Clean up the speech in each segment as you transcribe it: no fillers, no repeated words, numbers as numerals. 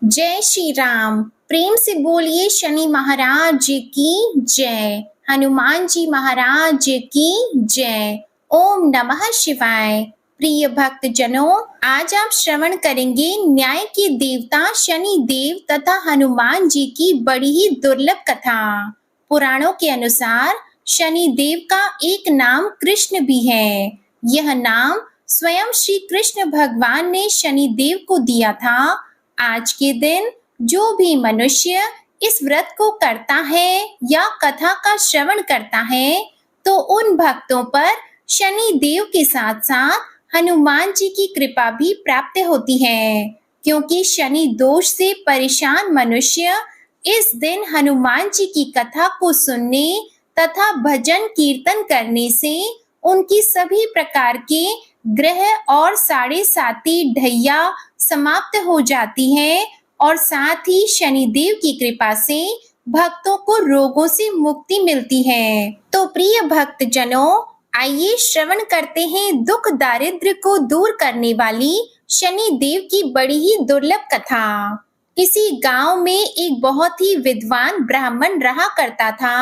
जय श्री राम। प्रेम से बोलिए शनि महाराज की जय, हनुमान जी महाराज की जय। ओम नमः शिवाय। प्रिय भक्त जनों, आज आप श्रवण करेंगे न्याय के देवता शनि देव तथा हनुमान जी की बड़ी ही दुर्लभ कथा। पुराणों के अनुसार शनि देव का एक नाम कृष्ण भी है। यह नाम स्वयं श्री कृष्ण भगवान ने शनि देव को दिया था। आज के दिन जो भी मनुष्य इस व्रत को करता है या कथा का श्रवण करता है, तो उन भक्तों पर शनि देव के साथ साथ हनुमान जी की कृपा भी प्राप्त होती है, क्योंकि शनि दोष से परेशान मनुष्य इस दिन हनुमान जी की कथा को सुनने तथा भजन कीर्तन करने से उनकी सभी प्रकार के ग्रह और साढ़े साती ढैया समाप्त हो जाती है और साथ ही शनिदेव की कृपा से भक्तों को रोगों से मुक्ति मिलती है। तो प्रिय भक्त जनों, आइए श्रवण करते हैं दुख दारिद्र्य को दूर करने वाली शनि देव की बड़ी ही दुर्लभ कथा। किसी गांव में एक बहुत ही विद्वान ब्राह्मण रहा करता था।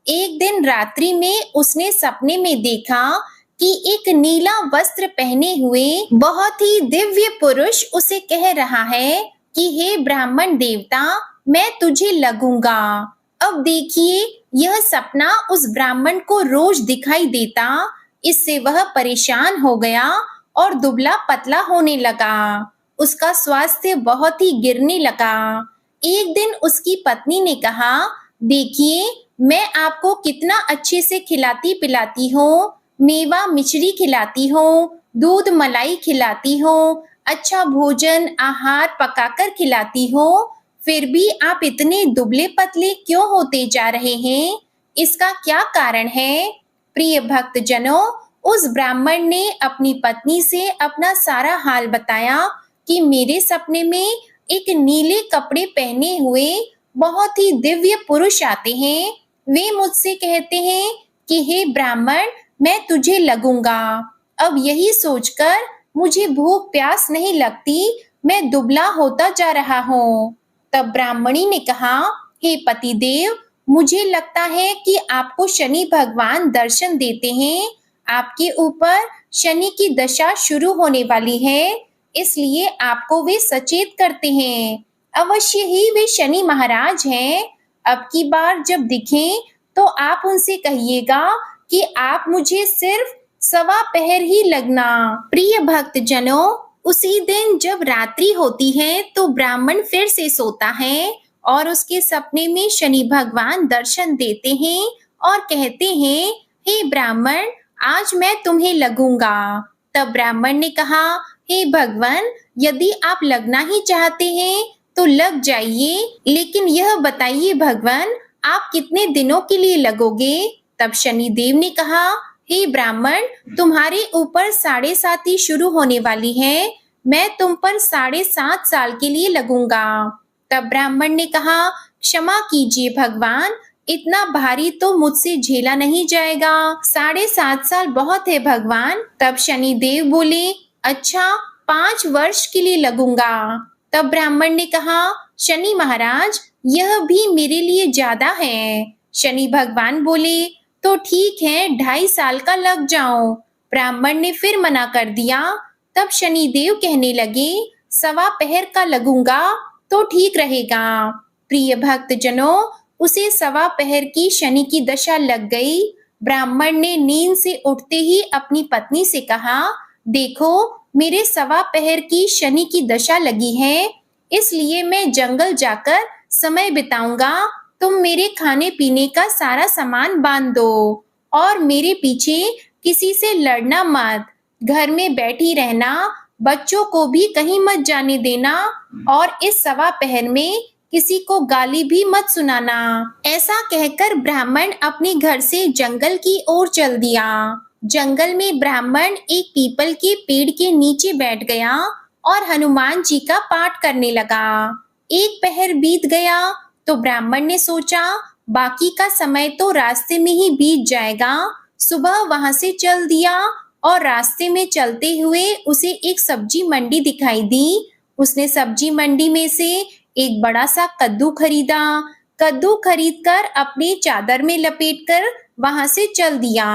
एक दिन रात्रि में उसने सपने में देखा कि एक नीला वस्त्र पहने हुए बहुत ही दिव्य पुरुष उसे कह रहा है कि हे ब्राह्मण देवता, मैं तुझे लगूंगा। अब देखिए, यह सपना उस ब्राह्मण को रोज दिखाई देता। इससे वह परेशान हो गया और दुबला पतला होने लगा। उसका स्वास्थ्य बहुत ही गिरने लगा। एक दिन उसकी पत्नी ने कहा, देखिए, मैं आपको कितना अच्छे से खिलाती पिलाती हूँ, मेवा मिश्री खिलाती हूँ, दूध मलाई खिलाती हूँ, अच्छा भोजन आहार पकाकर खिलाती हूँ, फिर भी आप इतने दुबले पतले क्यों होते जा रहे हैं? इसका क्या कारण है? प्रिय भक्त जनों, उस ब्राह्मण ने अपनी पत्नी से अपना सारा हाल बताया कि मेरे सपने में एक नीले कपड़े पहने हुए बहुत ही दिव्य पुरुष आते हैं। वे मुझसे कहते हैं कि हे ब्राह्मण, मैं तुझे लगूंगा। अब यही सोचकर मुझे भूख प्यास नहीं लगती, मैं दुबला होता जा रहा हूँ। तब ब्राह्मणी ने कहा, हे पतिदेव, मुझे लगता है कि आपको शनि भगवान दर्शन देते हैं। आपके ऊपर शनि की दशा शुरू होने वाली है, इसलिए आपको वे सचेत करते हैं। अवश्य ही वे शनि महाराज हैं। अब की बार जब दिखें तो आप उनसे कहिएगा कि आप मुझे सिर्फ सवा पहर ही लगना। प्रिय भक्त जनों, उसी दिन जब रात्रि होती है तो ब्राह्मण फिर से सोता है और उसके सपने में शनि भगवान दर्शन देते हैं और कहते हैं, हे ब्राह्मण, आज मैं तुम्हें लगूंगा। तब ब्राह्मण ने कहा, हे भगवान, यदि आप लगना ही चाहते हैं तो लग जाइए, लेकिन यह बताइए भगवान, आप कितने दिनों के लिए लगोगे? तब शनि देव ने कहा, हे ब्राह्मण, तुम्हारे ऊपर साढ़े साती शुरू होने वाली है, मैं तुम पर 7.5 साल के लिए लगूंगा। तब ब्राह्मण ने कहा, क्षमा कीजिए भगवान, इतना भारी तो मुझसे झेला नहीं जाएगा, 7.5 साल बहुत है भगवान। तब शनि देव बोले, अच्छा, 5 वर्ष के लिए लगूंगा। तब ब्राह्मण ने कहा, शनि महाराज, यह भी मेरे लिए ज्यादा है। शनि भगवान बोले, तो ठीक है, 2.5 साल का लग जाओ। ब्राह्मण ने फिर मना कर दिया। तब शनि देव कहने लगे, सवा पहर का लगूंगा तो ठीक रहेगा। प्रिय भक्त जनों, उसे सवा पहर की शनि की दशा लग गई। ब्राह्मण ने नींद से उठते ही अपनी पत्नी से कहा, देखो, मेरे सवा पहर की शनि की दशा लगी है, इसलिए मैं जंगल जाकर समय बिताऊंगा। तुम मेरे खाने पीने का सारा सामान बांध दो और मेरे पीछे किसी से लड़ना मत, घर में बैठी रहना, बच्चों को भी कहीं मत जाने देना और इस सवा पहर में किसी को गाली भी मत सुनाना। ऐसा कहकर ब्राह्मण अपने घर से जंगल की ओर चल दिया। जंगल में ब्राह्मण एक पीपल के पेड़ के नीचे बैठ गया और हनुमान जी का पाठ करने लगा। एक पहर बीत गया तो ब्राह्मण ने सोचा, बाकी का समय तो रास्ते में ही बीत जाएगा। सुबह वहां से चल दिया और रास्ते में चलते हुए उसे एक सब्जी मंडी दिखाई दी। उसने सब्जी मंडी में से एक बड़ा सा कद्दू खरीदा। कद्दू खरीदकर अपनी चादर में लपेटकर वहां से चल दिया।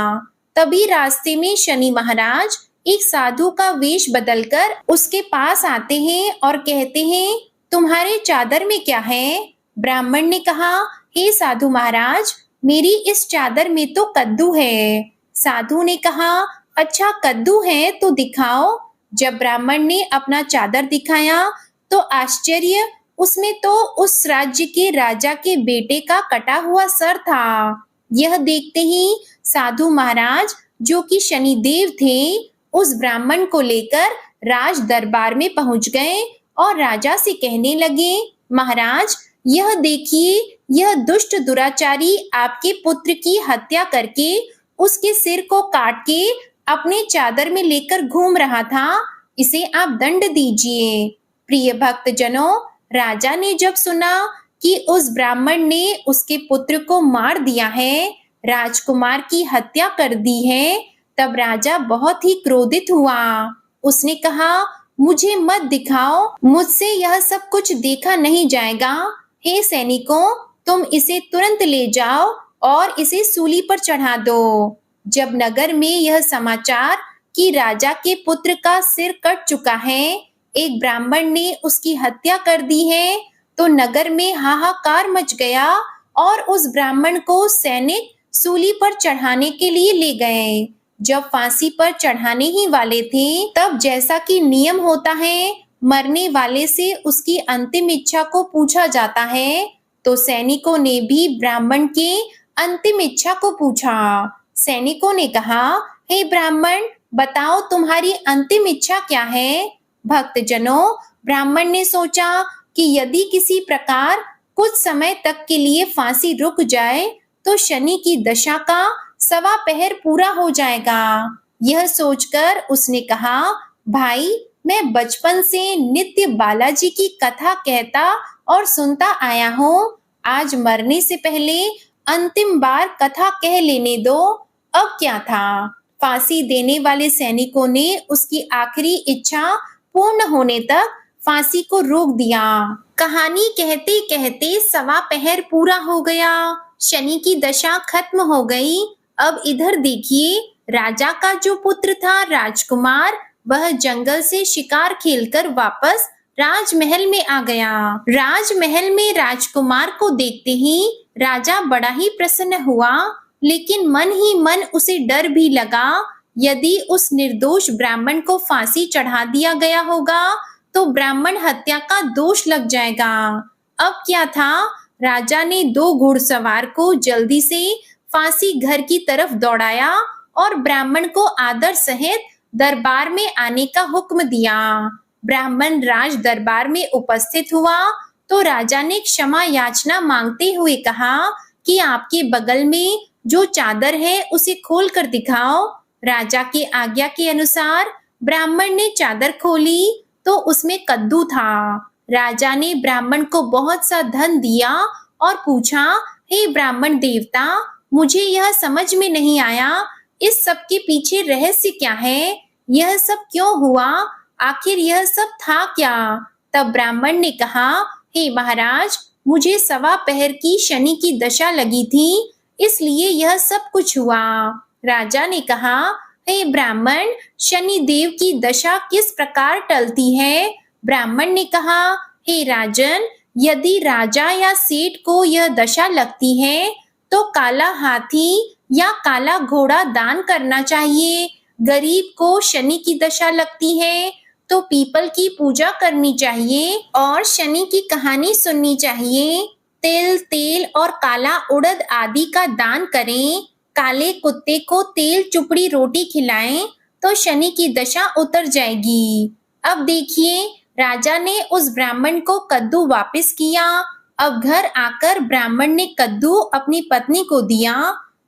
तभी रास्ते में शनि महाराज एक साधु का वेश बदलकर उसके पास आते हैं और कहते हैं, तुम्हारे चादर में क्या है? ब्राह्मण ने कहा, हे साधु महाराज, मेरी इस चादर में तो कद्दू है। साधु ने कहा, अच्छा कद्दू है तो दिखाओ। जब ब्राह्मण ने अपना चादर दिखाया तो आश्चर्य, उसमें तो उस राज्य के राजा के बेटे का कटा हुआ सर था। यह देखते ही साधु महाराज, जो कि शनिदेव थे, उस ब्राह्मण को लेकर राज दरबार में पहुंच गए और राजा से कहने लगे, महाराज यह देखिए, यह दुष्ट दुराचारी आपके पुत्र की हत्या करके उसके सिर को काट के अपने चादर में लेकर घूम रहा था। इसे आप दंड दीजिए। प्रिय भक्तजनों, राजा ने जब सुना कि उस ब्राह्मण ने उसके पुत्र को मार दिया है, राजकुमार की हत्या कर दी है, तब राजा बहुत ही क्रोधित हुआ। उसने कहा, मुझे मत दिखाओ, मुझसे यह सब कुछ देखा नहीं जाएगा। हे सैनिकों, तुम इसे तुरंत ले जाओ और इसे सूली पर चढ़ा दो। जब नगर में यह समाचार कि राजा के पुत्र का सिर कट चुका है, एक ब्राह्मण ने उसकी हत्या कर दी है, तो नगर में हाहाकार मच गया और उस ब्राह्मण को सैनिक सूली पर चढ़ाने के लिए ले गए। जब फांसी पर चढ़ाने ही वाले थे, तब जैसा कि नियम होता है, मरने वाले से उसकी अंतिम इच्छा को पूछा जाता है, तो सैनिकों ने भी ब्राह्मण के अंतिम इच्छा को पूछा। सैनिकों ने कहा, हे ब्राह्मण, बताओ तुम्हारी अंतिम इच्छा क्या है? भक्तजनों, ब्राह्मण ने सोचा कि यदि किसी प्रकार कुछ समय तक के लिए फांसी रुक जाए तो शनि की दशा का 1.25 पहर पूरा हो जाएगा। यह सोचकर उसने कहा, भाई, मैं बचपन से नित्य बालाजी की कथा कहता और सुनता आया हूँ। आज मरने से पहले अंतिम बार कथा कह लेने दो। अब क्या था? फांसी देने वाले सैनिकों ने उसकी आखिरी इच्छा पूर्ण होने तक फांसी को रोक दिया। कहानी कहते कहते 1.25 पहर पूरा हो गया। शनि की दशा खत्म हो गई। अब इधर देखिए, राजा का जो पुत्र था राजकुमार, वह जंगल से शिकार खेलकर वापस राजमहल में आ गया। राजमहल में राजकुमार को देखते ही राजा बड़ा ही प्रसन्न हुआ, लेकिन मन ही मन उसे डर भी लगा। यदि उस निर्दोष ब्राह्मण को फांसी चढ़ा दिया गया होगा तो ब्राह्मण हत्या का दोष लग जाएगा। अब क्या था? राजा ने 2 घुड़सवार को जल्दी से फांसी घर की तरफ दौड़ाया और ब्राह्मण को आदर सहित दरबार में आने का हुक्म दिया। ब्राह्मण राज दरबार में उपस्थित हुआ तो राजा ने क्षमा याचना मांगते हुए कहा कि आपके बगल में जो चादर है उसे खोल कर दिखाओ। राजा की आज्ञा के अनुसार ब्राह्मण ने चादर खोली तो उसमें कद्दू था। राजा ने ब्राह्मण को बहुत सा धन दिया और पूछा, हे ब्राह्मण देवता, मुझे यह समझ में नहीं आया, इस सब के पीछे रहस्य क्या है? यह सब क्यों हुआ? आखिर यह सब था क्या? तब ब्राह्मण ने कहा, हे महाराज, मुझे 1.25 पहर की शनि की दशा लगी थी, इसलिए यह सब कुछ हुआ। राजा ने कहा, हे ब्राह्मण, शनि देव की दशा किस प्रकार टलती है? ब्राह्मण ने कहा, हे राजन, यदि राजा या सेठ को यह दशा लगती है तो काला हाथी या काला घोड़ा दान करना चाहिए। गरीब को शनि की दशा लगती है तो पीपल की पूजा करनी चाहिए और शनि की कहानी सुननी चाहिए। तिल, तेल और काला उड़द आदि का दान करें। काले कुत्ते को तेल चुपड़ी रोटी खिलाएं तो शनि की दशा उतर जाएगी। अब देखिए, राजा ने उस ब्राह्मण को कद्दू वापस किया। अब घर आकर ब्राह्मण ने कद्दू अपनी पत्नी को दिया।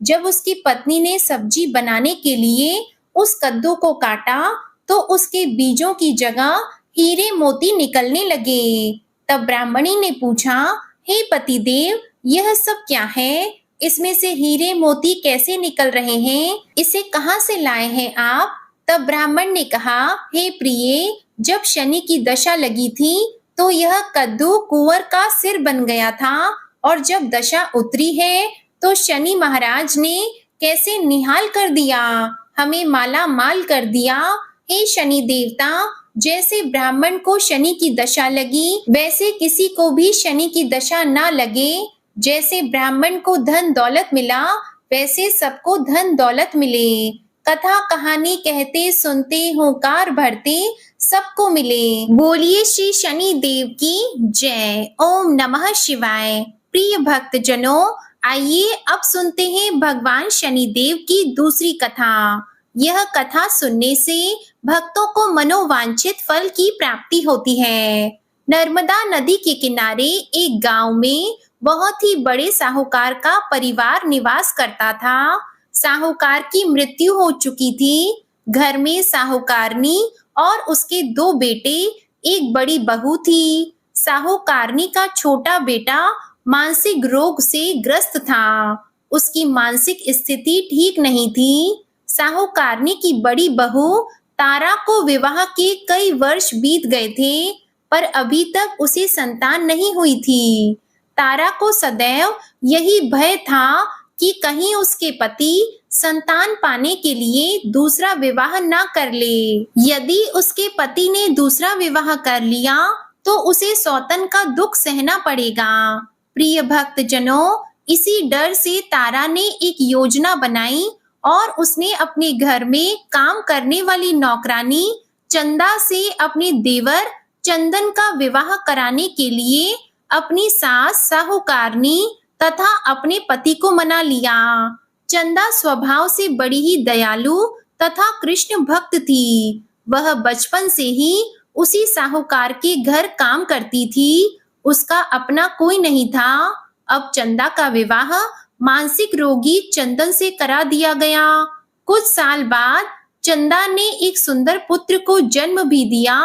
जब उसकी पत्नी ने सब्जी बनाने के लिए उस कद्दू को काटा तो उसके बीजों की जगह हीरे मोती निकलने लगे। तब ब्राह्मणी ने पूछा, हे पतिदेव, यह सब क्या है? इसमें से हीरे मोती कैसे निकल रहे हैं? इसे कहाँ से लाए हैं आप? तब ब्राह्मण ने कहा, हे प्रिय, जब शनि की दशा लगी थी तो यह कद्दू कुंवर का सिर बन गया था, और जब दशा उतरी है तो शनि महाराज ने कैसे निहाल कर दिया, हमें माला माल कर दिया। हे शनि देवता, जैसे ब्राह्मण को शनि की दशा लगी, वैसे किसी को भी शनि की दशा ना लगे। जैसे ब्राह्मण को धन दौलत मिला, वैसे सबको धन दौलत मिले। कथा कहानी कहते सुनते हुंकार भरते सबको मिले। बोलिए श्री शनि देव की जय। ओम नमः शिवाय। प्रिय भक्तजनों, आइए अब सुनते हैं भगवान शनि देव की दूसरी कथा। यह कथा सुनने से भक्तों को मनोवांछित फल की प्राप्ति होती है। नर्मदा नदी के किनारे एक गांव में बहुत ही बड़े साहूकार का परिवार निवास करता था। साहूकार की मृत्यु हो चुकी थी। घर में साहूकारनी और उसके 2 बेटे, एक बड़ी बहू थी। साहूकारनी का छोटा बेटा मानसिक रोग से ग्रस्त था। उसकी मानसिक स्थिति ठीक नहीं थी। साहूकारनी की बड़ी बहू तारा को विवाह के कई वर्ष बीत गए थे, पर अभी तक उसे संतान नहीं हुई थी। तारा को सदैव यही भय था कि कहीं उसके पति संतान पाने के लिए दूसरा विवाह ना कर ले। यदि उसके पति ने दूसरा विवाह कर लिया तो उसे सौतन का दुख सहना पड़ेगा। प्रिय भक्तजनों, इसी डर से तारा ने एक योजना बनाई और उसने अपने घर में काम करने वाली नौकरानी चंदा से अपने देवर चंदन का विवाह कराने के लिए अपनी सास साहूकारनी तथा अपने पति को मना लिया। चंदा स्वभाव से बड़ी ही दयालु तथा कृष्ण भक्त थी। वह बचपन से ही उसी साहूकार के घर काम करती थी। उसका अपना कोई नहीं था। अब चंदा का विवाह मानसिक रोगी चंदन से करा दिया गया। कुछ साल बाद चंदा ने एक सुंदर पुत्र को जन्म भी दिया,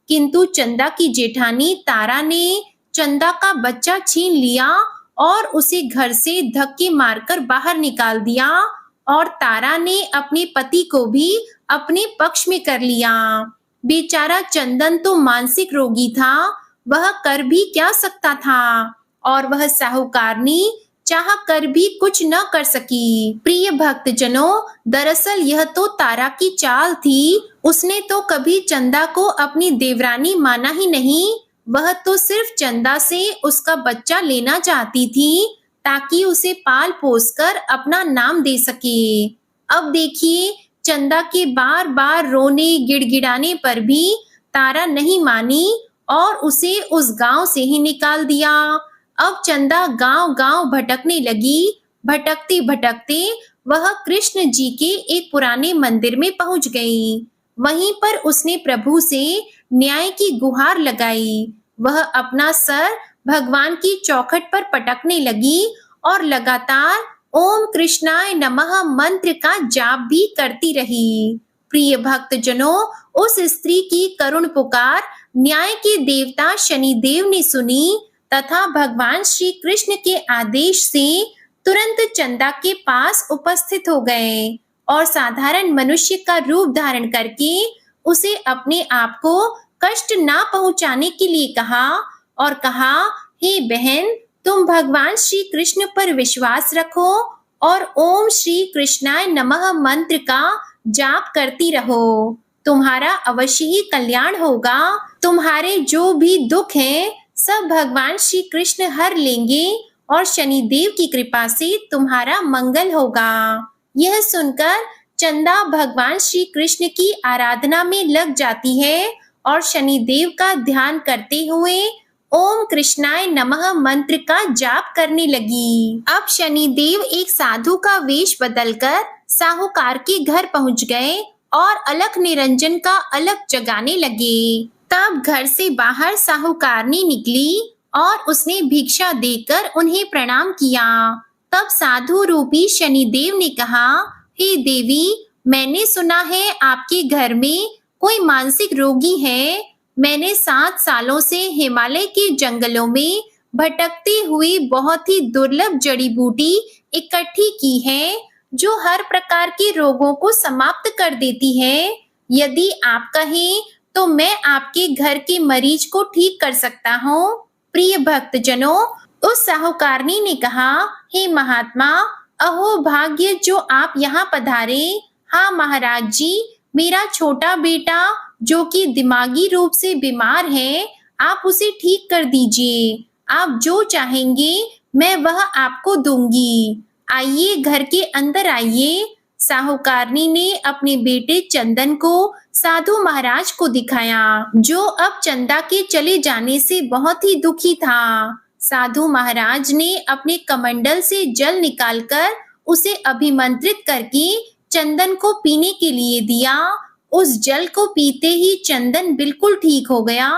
किंतु चंदा की जेठानी तारा ने चंदा का बच्चा छीन लिया और उसे घर से धक्के मारकर बाहर निकाल दिया, और तारा ने अपने पति को भी अपने पक्ष में कर लिया। बेचारा चंदन तो मानसिक रोगी था, वह कर भी क्या सकता था, और वह साहूकारनी चाह कर भी कुछ न कर सकी। प्रिय भक्तजनों, दरअसल यह तो तारा की चाल थी। उसने तो कभी चंदा को अपनी देवरानी माना ही नहीं। वह तो सिर्फ चंदा से उसका बच्चा लेना चाहती थी ताकि उसे पाल पोस कर अपना नाम दे सके। अब देखिए, चंदा के बार बार रोने गिड़गिड़ाने पर भी तारा नहीं मानी और उसे उस गांव से ही निकाल दिया। अब चंदा गांव गांव भटकने लगी। भटकते भटकते वह कृष्ण जी के एक पुराने मंदिर में पहुंच गई। वहीं पर उसने प्रभु से न्याय की गुहार लगाई। वह अपना सर भगवान की चौखट पर पटकने लगी और लगातार ओम कृष्णाय नमः मंत्र का जाप भी करती रही। प्रिय भक्तजनों, उस स्त्री की करुण पुकार न्याय के देवता शनिदेव ने सुनी तथा भगवान श्री कृष्ण के आदेश से तुरंत चंदा के पास उपस्थित हो गए और साधारण मनुष्य का रूप धारण करके उसे अपने आप को कष्ट ना पहुंचाने के लिए कहा और कहा, हे बहन, तुम भगवान श्री कृष्ण पर विश्वास रखो और ओम श्री कृष्णाय नमः मंत्र का जाप करती रहो। तुम्हारा अवश्य ही कल्याण होगा। तुम्हारे जो भी दुख हैं सब भगवान श्री कृष्ण हर लेंगे और शनिदेव की कृपा से तुम्हारा मंगल होगा। यह सुनकर चंदा भगवान श्री कृष्ण की आराधना में लग जाती है और शनिदेव का ध्यान करते हुए ओम कृष्णाय नमः मंत्र का जाप करने लगी। अब शनिदेव एक साधु का वेश बदलकर साहूकार के घर पहुंच गए और अलख निरंजन का अलख जगाने लगे। तब घर से बाहर साहूकारनी निकली और उसने भिक्षा देकर उन्हें प्रणाम किया। तब साधु रूपी शनिदेव ने कहा, हे देवी, मैंने सुना है आपके घर में कोई मानसिक रोगी है। मैंने 7 सालों से हिमालय के जंगलों में भटकते हुए बहुत ही दुर्लभ जड़ी बूटी इकट्ठी की है जो हर प्रकार के रोगों को समाप्त कर देती है। यदि आप कहें तो मैं आपके घर के मरीज को ठीक कर सकता हूँ। प्रिय भक्तजनों, उस साहूकारनी ने कहा, हे महात्मा, अहो भाग्य जो आप यहाँ पधारे। हाँ महाराज जी, मेरा छोटा बेटा जो कि दिमागी रूप से बीमार है, आप उसे ठीक कर दीजिए। आप जो चाहेंगे मैं वह आपको दूंगी। आइए, घर के अंदर आइए। साहूकारनी ने अपने बेटे चंदन को साधु महाराज को दिखाया, जो अब चंदा के चले जाने से बहुत ही दुखी था। साधु महाराज ने अपने कमंडल से जल निकालकर उसे अभिमंत्रित करके चंदन को पीने के लिए दिया। उस जल को पीते ही चंदन बिल्कुल ठीक हो गया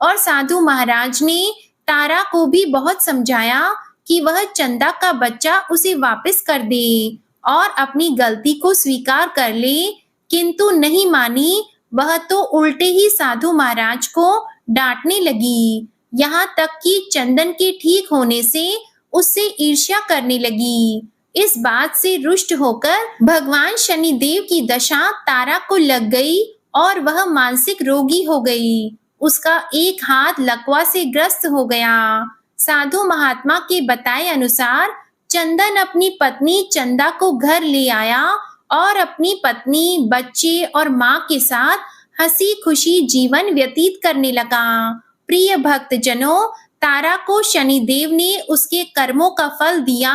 और साधु महाराज ने तारा को भी बहुत समझाया कि वह चंदा का बच्चा उसे वापस कर दे और अपनी गलती को स्वीकार कर ले, किंतु नहीं मानी। वह तो उल्टे ही साधु महाराज को डांटने लगी, यहाँ तक कि चंदन के ठीक होने से उससे ईर्ष्या करने लगी। इस बात से रुष्ट होकर भगवान शनिदेव की दशा तारा को लग गई और वह मानसिक रोगी हो गई। उसका एक हाथ लकवा से ग्रस्त हो गया। साधु महात्मा के बताए अनुसार चंदन अपनी पत्नी चंदा को घर ले आया और अपनी पत्नी, बच्चे और माँ के साथ हंसी खुशी जीवन व्यतीत करने लगा। प्रिय भक्तजनों, तारा को शनिदेव ने उसके कर्मों का फल दिया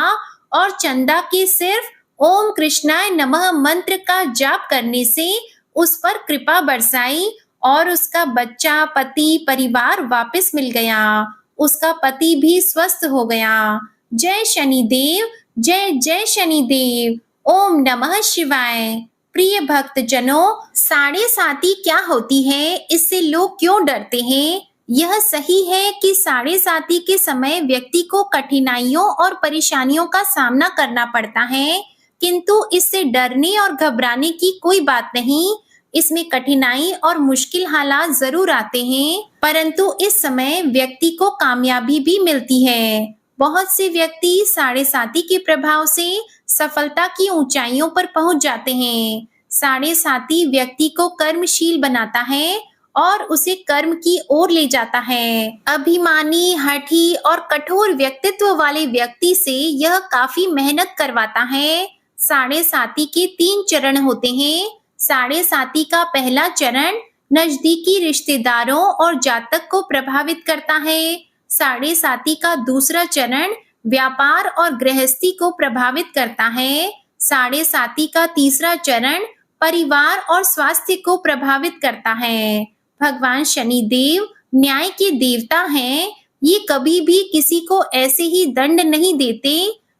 और चंदा के सिर्फ ओम कृष्णाय नमः मंत्र का जाप करने से उस पर कृपा बरसाई और उसका बच्चा, पति, परिवार वापस मिल गया। उसका पति भी स्वस्थ हो गया। जय शनिदेव, जय जय शनिदेव। ओम नमः शिवाय। प्रिय भक्तजनों, साढ़े साती क्या होती है, इससे लोग क्यों डरते हैं? यह सही है कि साढ़े साती के समय व्यक्ति को कठिनाइयों और परेशानियों का सामना करना पड़ता है, किंतु इससे डरने और घबराने की कोई बात नहीं। इसमें कठिनाई और मुश्किल हालात जरूर आते हैं, परंतु इस समय व्यक्ति को कामयाबी भी मिलती है। बहुत से व्यक्ति साढ़े साती के प्रभाव से सफलता की ऊंचाइयों पर पहुंच जाते हैं। साढ़े साती व्यक्ति को कर्मशील बनाता है और उसे कर्म की ओर ले जाता है। अभिमानी, हठी और कठोर व्यक्तित्व वाले व्यक्ति से यह काफी मेहनत करवाता है। साढ़े साती के 3 चरण होते हैं। साढ़े साती का पहला चरण नजदीकी रिश्तेदारों और जातक को प्रभावित करता है। साढ़े साती का दूसरा चरण व्यापार और गृहस्थी को प्रभावित करता है। साढ़े साती का तीसरा चरण परिवार और स्वास्थ्य को प्रभावित करता है। भगवान शनिदेव न्याय के देवता हैं। ये कभी भी किसी को ऐसे ही दंड नहीं देते।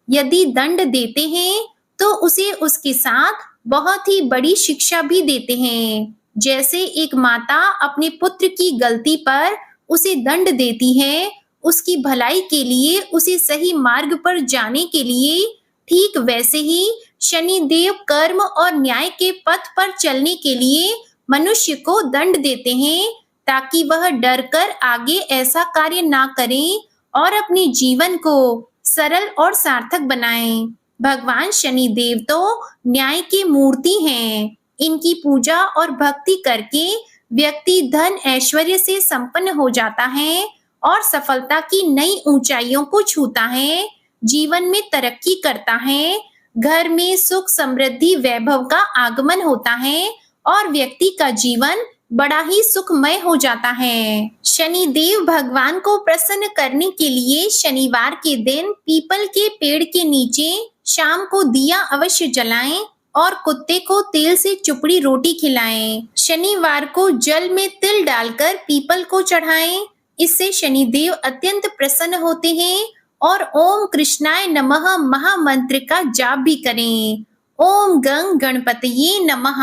यदि दंड देते हैं तो उसे उसके साथ बहुत ही बड़ी शिक्षा भी देते हैं। जैसे एक माता अपने पुत्र की गलती पर उसे दंड देती है, उसकी भलाई के लिए, उसे सही मार्ग पर जाने के लिए, ठीक वैसे ही शनिदेव कर्म और न्याय के पथ पर चलने के लिए मनुष्य को दंड देते हैं, ताकि वह डरकर आगे ऐसा कार्य ना करें और अपने जीवन को सरल और सार्थक बनाएं। भगवान शनिदेव तो न्याय की मूर्ति हैं। इनकी पूजा और भक्ति करके व्यक्ति धन ऐश्वर्य से संपन्न हो जाता है और सफलता की नई ऊंचाइयों को छूता है, जीवन में तरक्की करता है, घर में सुख समृद्धि वैभव का आगमन होता है और व्यक्ति का जीवन बड़ा ही सुखमय हो जाता है। शनिदेव भगवान को प्रसन्न करने के लिए शनिवार के दिन पीपल के पेड़ के नीचे शाम को दिया अवश्य जलाएं और कुत्ते को तेल से चुपड़ी रोटी खिलाएं। शनिवार को जल में तिल डालकर पीपल को चढ़ाएं। इससे शनिदेव अत्यंत प्रसन्न होते हैं और ओम कृष्णाय नमः महामंत्र का जाप भी करें। ओम गंग गणपतये नमः।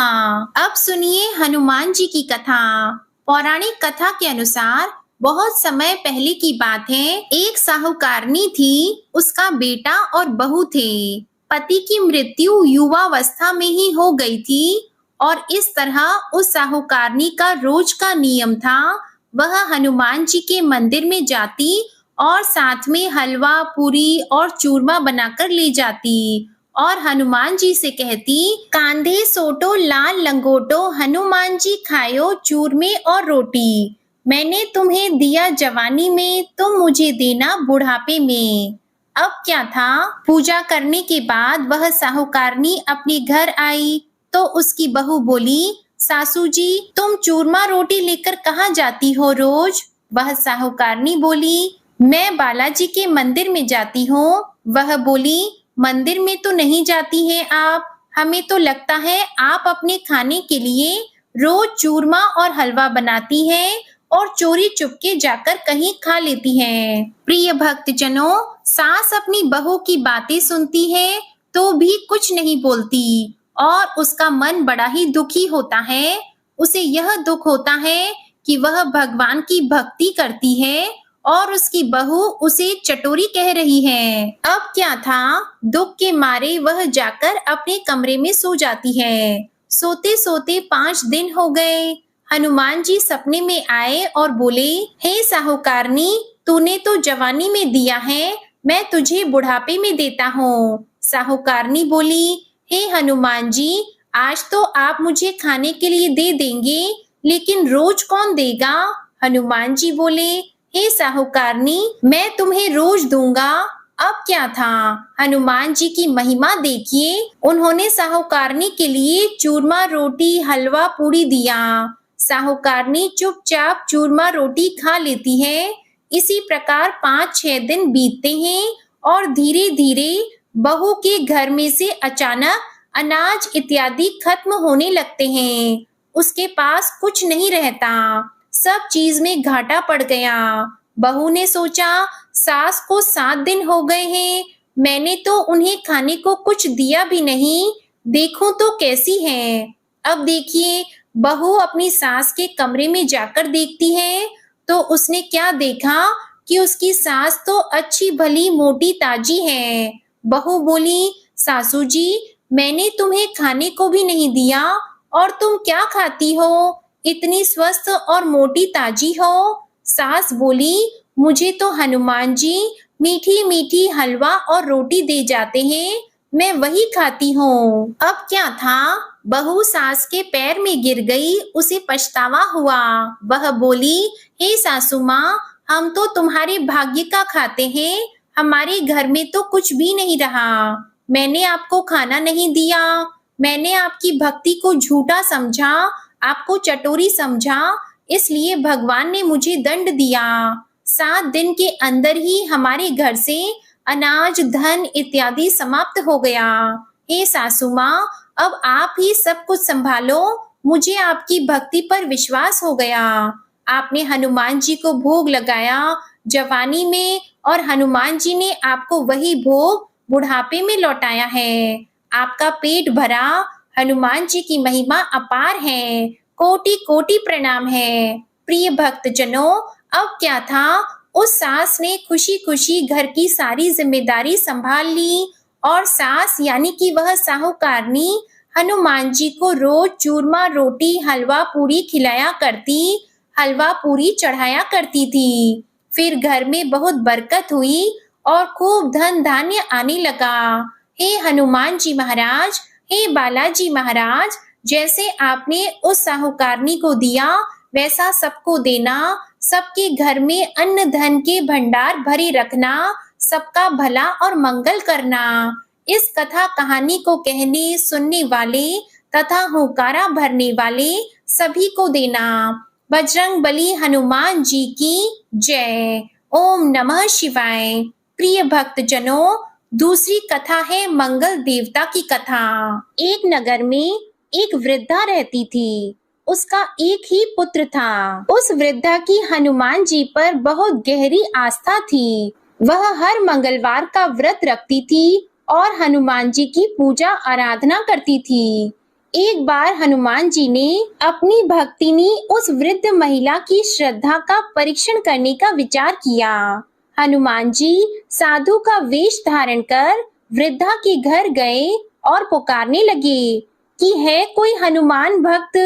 अब सुनिए हनुमान जी की कथा। पौराणिक कथा के अनुसार बहुत समय पहले की बात है। एक साहूकारनी थी, उसका बेटा और बहू थे। पति की मृत्यु युवावस्था में ही हो गई थी और इस तरह उस साहूकारनी का रोज का नियम था, वह हनुमान जी के मंदिर में जाती और साथ में हलवा, पूरी और चूरमा बनाकर ले जाती और हनुमान जी से कहती, कांधे सोटो लाल लंगोटो, हनुमान जी खायो चूरमे और रोटी। मैंने तुम्हें दिया जवानी में, तुम मुझे देना बुढ़ापे में। अब क्या था, पूजा करने के बाद वह साहूकारनी अपने घर आई तो उसकी बहू बोली, सासू जी तुम चूरमा रोटी लेकर कहाँ जाती हो रोज? वह साहूकारनी बोली, मैं बालाजी के मंदिर में जाती हूँ। वह बोली, मंदिर में तो नहीं जाती हैं आप, हमें तो लगता है आप अपने खाने के लिए रोज चूरमा और हलवा बनाती हैं और चोरी चुपके जाकर कहीं खा लेती हैं। प्रिय भक्तजनों, सास अपनी बहू की बातें सुनती है तो भी कुछ नहीं बोलती और उसका मन बड़ा ही दुखी होता है। उसे यह दुख होता है कि वह भगवान की भक्ति करती है और उसकी बहू उसे चटोरी कह रही है। अब क्या था, दुख के मारे वह जाकर अपने कमरे में सो जाती है। सोते सोते 5 दिन हो गए। हनुमान जी सपने में आए और बोले, हे साहूकारनी, तूने तो जवानी में दिया है, मैं तुझे बुढ़ापे में देता हूँ। साहूकारनी बोली, हे हनुमान जी, आज तो आप मुझे खाने के लिए दे देंगे, लेकिन रोज कौन देगा? हनुमान जी बोले, हे साहूकारनी, मैं तुम्हें रोज दूंगा। अब क्या था, हनुमान जी की महिमा देखिए, उन्होंने साहूकारनी के लिए चूरमा रोटी हलवा पूड़ी दिया। साहूकारनी चुपचाप चूरमा रोटी खा लेती है। इसी प्रकार 5-6 दिन बीतते हैं और धीरे धीरे बहू के घर में से अचानक अनाज इत्यादि खत्म होने लगते हैं। उसके पास कुछ नहीं रहता, सब चीज में घाटा पड़ गया। बहू ने सोचा, सास को 7 दिन हो गए हैं, मैंने तो उन्हें खाने को कुछ दिया भी नहीं, देखूं तो कैसी है। अब देखिए, बहू अपनी सास के कमरे में जाकर देखती है तो उसने क्या देखा कि उसकी सास तो अच्छी भली मोटी ताजी है। बहू बोली, सासू जी, मैंने तुम्हें खाने को भी नहीं दिया और तुम क्या खाती हो, इतनी स्वस्थ और मोटी ताजी हो। सास बोली, मुझे तो हनुमान जी मीठी मीठी हलवा और रोटी दे जाते हैं, मैं वही खाती हूँ। अब क्या था, बहू सास के पैर में गिर गई, उसे पछतावा हुआ। वह बोली, हे सासू माँ, हम तो तुम्हारे भाग्य का खाते हैं, हमारे घर में तो कुछ भी नहीं रहा। मैंने आपको खाना नहीं दिया, मैंने आपकी भक्ति को झूठा समझा, आपको चटोरी समझा, इसलिए भगवान ने मुझे दंड दिया। 7 दिन के अंदर ही हमारे घर से अनाज धन इत्यादि समाप्त हो गया। हे सासू माँ, अब आप ही सब कुछ संभालो, मुझे आपकी भक्ति पर विश्वास हो गया। आपने हनुमान जी को भोग लगाया जवानी में और हनुमान जी ने आपको वही भोग बुढ़ापे में लौटाया है। आपका पेट भरा, हनुमान जी की महिमा अपार है, कोटि कोटि प्रणाम है। प्रिय भक्तजनों, अब क्या था, उस सास ने खुशी खुशी घर की सारी जिम्मेदारी संभाल ली और सास यानी कि वह साहूकारनी हनुमान जी को रोज चूरमा रोटी हलवा पूरी खिलाया करती, हलवा पूरी चढ़ाया करती थी। फिर घर में बहुत बरकत हुई और खूब धन धान्य आने लगा। हे हनुमान जी महाराज, हे बालाजी महाराज, जैसे आपने उस साहूकारनी को दिया वैसा सबको देना, सबके घर में अन्न धन के भंडार भरे रखना, सबका भला और मंगल करना। इस कथा कहानी को कहने सुनने वाले तथा हुंकारा भरने वाले सभी को देना। बजरंगबली हनुमान जी की जय। ओम नमः शिवाय। प्रिय भक्तजनों, दूसरी कथा है मंगल देवता की कथा। एक नगर में एक वृद्धा रहती थी, उसका एक ही पुत्र था। उस वृद्धा की हनुमान जी पर बहुत गहरी आस्था थी। वह हर मंगलवार का व्रत रखती थी और हनुमान जी की पूजा आराधना करती थी। एक बार हनुमान जी ने अपनी भक्तिनी उस वृद्ध महिला की श्रद्धा का परीक्षण करने का विचार किया। हनुमान जी साधु का वेश धारण कर वृद्धा के घर गए और पुकारने लगे कि है कोई हनुमान भक्त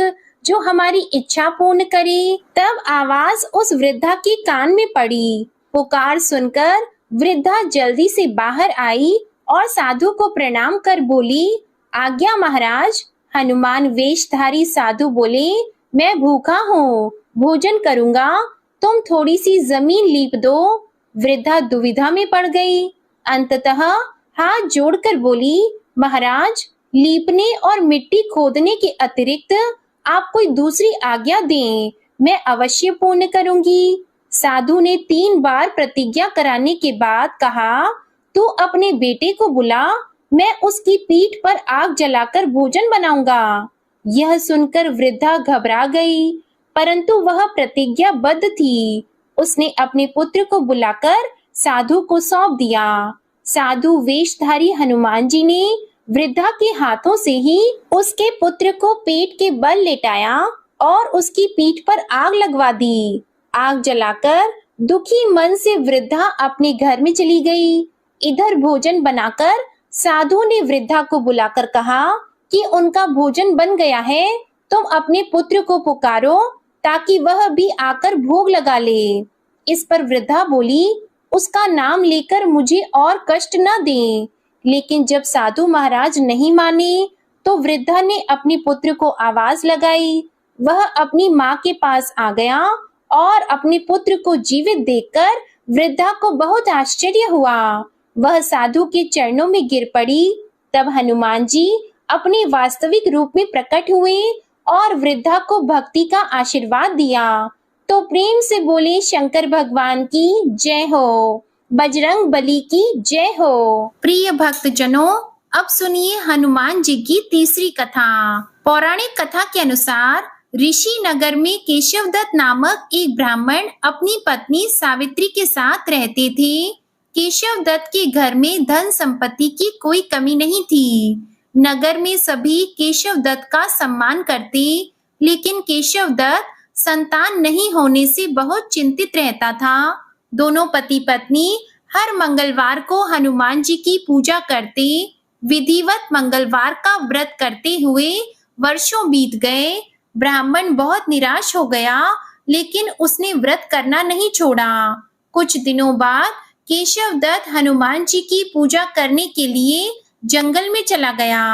जो हमारी इच्छा पूर्ण करे। तब आवाज उस वृद्धा के कान में पड़ी। पुकार सुनकर वृद्धा जल्दी से बाहर आई और साधु को प्रणाम कर बोली, आज्ञा महाराज। हनुमान वेशधारी साधु बोले, मैं भूखा हूँ, भोजन करूंगा, तुम थोड़ी सी जमीन लीप दो। वृद्धा दुविधा में पड़ गई। अंततः हाथ जोड़कर बोली, महाराज, लीपने और मिट्टी खोदने के अतिरिक्त आप कोई दूसरी आज्ञा दें, मैं अवश्य पूर्ण करूंगी। साधु ने 3 बार प्रतिज्ञा कराने के बाद कहा, तू अपने बेटे को बुला, मैं उसकी पीठ पर आग जलाकर भोजन बनाऊंगा। यह सुनकर वृद्धा घबरा गई, परंतु वह प्रतिज्ञाबद्ध थी। उसने अपने पुत्र को बुलाकर साधु को सौंप दिया। साधु वेशधारी हनुमान जी ने वृद्धा के हाथों से ही उसके पुत्र को पेट के बल लेटाया और उसकी पीठ पर आग लगवा दी। आग जलाकर दुखी मन से वृद्धा अपने घर में चली गई। इधर भोजन बनाकर साधु ने वृद्धा को बुलाकर कहा कि उनका भोजन बन गया है, तुम अपने पुत्र को पुकारो ताकि वह भी आकर भोग लगा ले। इस पर वृद्धा बोली, उसका नाम लेकर मुझे और कष्ट न दें। लेकिन जब साधु महाराज नहीं माने तो वृद्धा ने अपने पुत्र को आवाज लगाई। वह अपनी माँ के पास आ गया और अपने पुत्र को जीवित देखकर वृद्धा को बहुत आश्चर्य हुआ। वह साधु के चरणों में गिर पड़ी। तब हनुमान जी अपने वास्तविक रूप में प्रकट हुए और वृद्धा को भक्ति का आशीर्वाद दिया। तो प्रेम से बोले, शंकर भगवान की जय हो, बजरंग बली की जय हो। प्रिय भक्त जनों, अब सुनिए हनुमान जी की तीसरी कथा। पौराणिक कथा के अनुसार ऋषि नगर में केशवदत्त नामक एक ब्राह्मण अपनी पत्नी सावित्री के साथ रहते थे। केशवदत्त के घर में धन संपत्ति की कोई कमी नहीं थी। नगर में सभी केशवदत्त का सम्मान करते, लेकिन केशवदत्त संतान नहीं होने से बहुत चिंतित रहता था। दोनों पति पत्नी हर मंगलवार को हनुमान जी की पूजा करते। विधिवत मंगलवार का व्रत करते हुए वर्षों बीत गए। ब्राह्मण बहुत निराश हो गया, लेकिन उसने व्रत करना नहीं छोड़ा। कुछ दिनों बाद केशवदत्त हनुमान जी की पूजा करने के लिए जंगल में चला गया।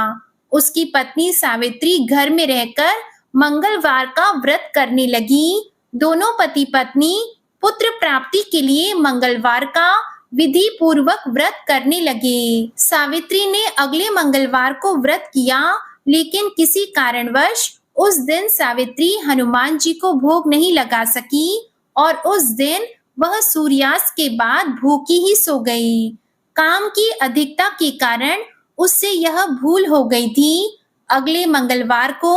उसकी पत्नी सावित्री घर में रहकर मंगलवार का व्रत करने लगी। दोनों पति पत्नी पुत्र प्राप्ति के लिए मंगलवार का विधि पूर्वक व्रत करने लगे। सावित्री ने अगले मंगलवार को व्रत किया, लेकिन किसी कारणवश उस दिन सावित्री हनुमान जी को भोग नहीं लगा सकी और उस दिन वह सूर्यास्त के बाद भूखी ही सो गई। काम की अधिकता के कारण उससे यह भूल हो गई थी। अगले मंगलवार को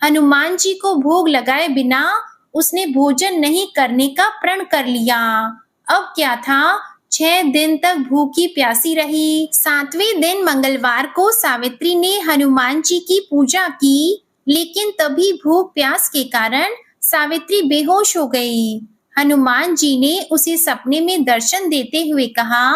हनुमान जी को भोग लगाए बिना उसने भोजन नहीं करने का प्रण कर लिया। अब क्या था, 6 दिन तक भूखी प्यासी रही। 7वें दिन मंगलवार को सावित्री ने हनुमान जी की पूजा की, लेकिन तभी भूख प्यास के कारण सावित्री बेहोश हो गई। हनुमान जी ने उसे सपने में दर्शन देते हुए कहा,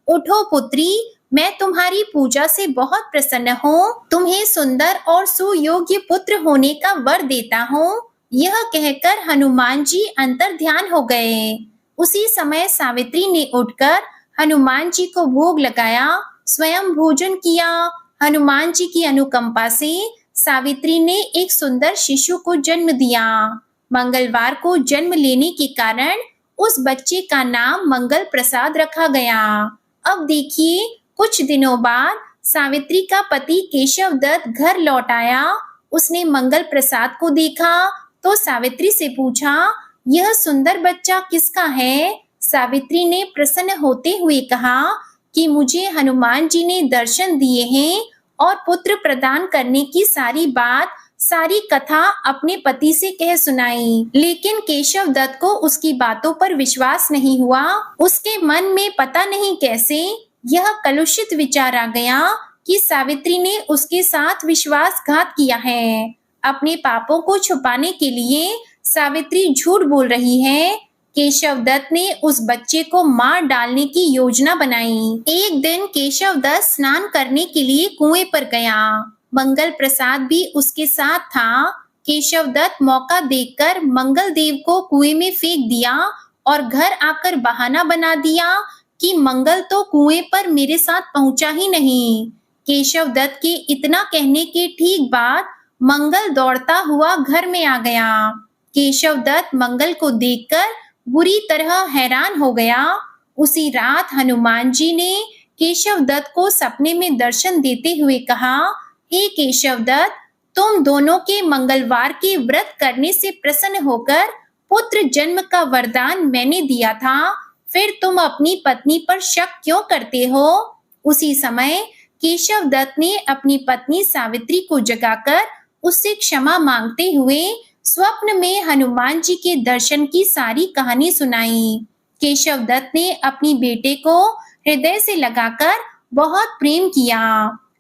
उठो पुत्री, मैं तुम्हारी पूजा से बहुत प्रसन्न हूँ। तुम्हें सुंदर और सुयोग्य पुत्र होने का वर देता हूँ। यह कहकर हनुमान जी अंतर ध्यान हो गए। उसी समय सावित्री ने उठकर हनुमान जी को भोग लगाया, स्वयं भोजन किया। हनुमान जी की अनुकंपा से सावित्री ने एक सुंदर शिशु को जन्म दिया। मंगलवार को जन्म लेने के कारण उस बच्चे का नाम मंगल प्रसाद रखा गया। अब देखिए, कुछ दिनों बाद सावित्री का पति केशवदत्त घर लौट आया। उसने मंगल प्रसाद को देखा तो सावित्री से पूछा, यह सुंदर बच्चा किसका है? सावित्री ने प्रसन्न होते हुए कहा कि मुझे हनुमान जी ने दर्शन दिए हैं और पुत्र प्रदान करने की सारी कथा अपने पति से कह सुनाई। लेकिन केशवदत्त को उसकी बातों पर विश्वास नहीं हुआ। उसके मन में पता नहीं कैसे यह कलुषित विचार आ गया कि सावित्री ने उसके साथ विश्वासघात किया है। अपने पापों को छुपाने के लिए सावित्री झूठ बोल रही है। केशवदत्त ने उस बच्चे को मार डालने की योजना बनाई। एक दिन केशवदत्त स्नान करने के लिए कुएं पर गया। मंगल प्रसाद भी उसके साथ था। केशवदत्त मौका देखकर मंगल देव को कुएं में फेंक दिया और घर आकर बहाना बना दिया कि मंगल तो कुएं पर मेरे साथ पहुंचा ही नहीं। केशव दत्त के इतना कहने के ठीक बाद मंगल दौड़ता हुआ घर में आ गया। केशव दत्त मंगल को देखकर बुरी तरह हैरान हो गया। उसी रात हनुमान जी ने केशव दत्त को सपने में दर्शन देते हुए कहा, हे केशव दत्त, तुम दोनों के मंगलवार के व्रत करने से प्रसन्न होकर पुत्र जन्म का वरदान मैंने दिया था, फिर तुम अपनी पत्नी पर शक क्यों करते हो? उसी समय केशव दत्त ने अपनी पत्नी सावित्री को जगाकर उससे क्षमा मांगते हुए स्वप्न में हनुमान जी के दर्शन की सारी कहानी सुनाई। केशव दत्त ने अपनी बेटे को हृदय से लगाकर बहुत प्रेम किया।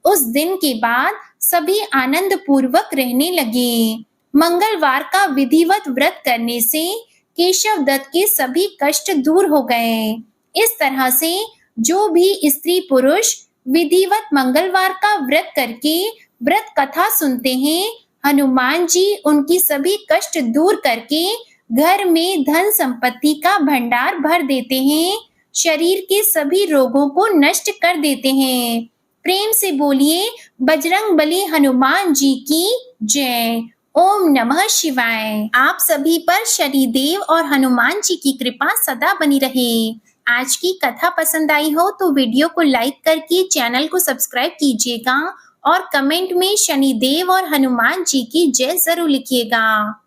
उस दिन के बाद सभी आनंद पूर्वक रहने लगे। मंगलवार का विधिवत व्रत करने से केशव दत्त के सभी कष्ट दूर हो गए। इस तरह से जो भी स्त्री पुरुष विधिवत मंगलवार का व्रत करके व्रत कथा सुनते हैं, हनुमान जी उनकी सभी कष्ट दूर करके घर में धन संपत्ति का भंडार भर देते हैं, शरीर के सभी रोगों को नष्ट कर देते हैं। प्रेम से बोलिए बजरंगबली हनुमान जी की जय। ओम नमः शिवाय। आप सभी पर शनिदेव और हनुमान जी की कृपा सदा बनी रहे। आज की कथा पसंद आई हो तो वीडियो को लाइक करके चैनल को सब्सक्राइब कीजिएगा और कमेंट में शनिदेव और हनुमान जी की जय जरूर लिखिएगा।